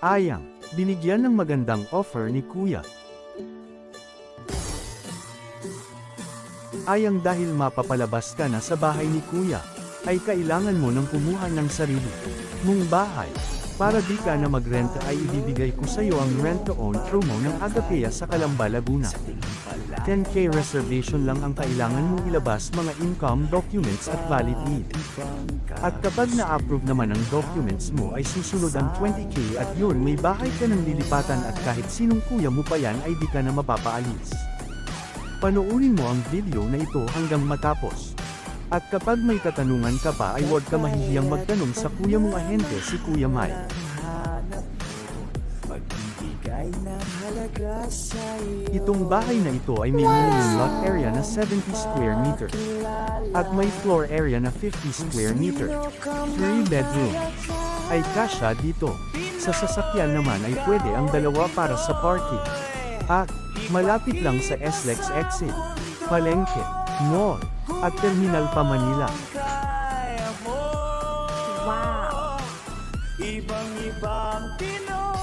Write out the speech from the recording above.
Ayang, binigyan ng magandang offer ni Kuya. Ayang dahil mapapalabas ka na sa bahay ni Kuya, ay kailangan mo nang kumuha ng sarili mong bahay. Para di ka na magrenta ay ibibigay ko sa iyo ang rent-to-own promo ng Agapea sa Calamba, Laguna. 10K reservation lang ang kailangan mong ilabas, mga income documents at valid need. At kapag na-approve naman ang documents mo ay susunod ang 20K at yun may bahay ka ng lilipatan at kahit sinong kuya mo pa yan ay di ka na mapapaalis. Panoorin mo ang video na ito hanggang matapos. At kapag may katanungan ka pa ay huwag ka mahihiyang magtanong sa kuya mong ahente, si Kuya Mike. Itong bahay na ito ay may minimum lot area na 70 square meter. At may floor area na 50 square meter. 3 bedroom. Ay kasya dito. Sa sasakyan naman ay pwede ang dalawa para sa parking. At malapit lang sa SLEX exit, palengke, mall, at terminal pa Manila. Wow! Ibang-ibang Pinoy.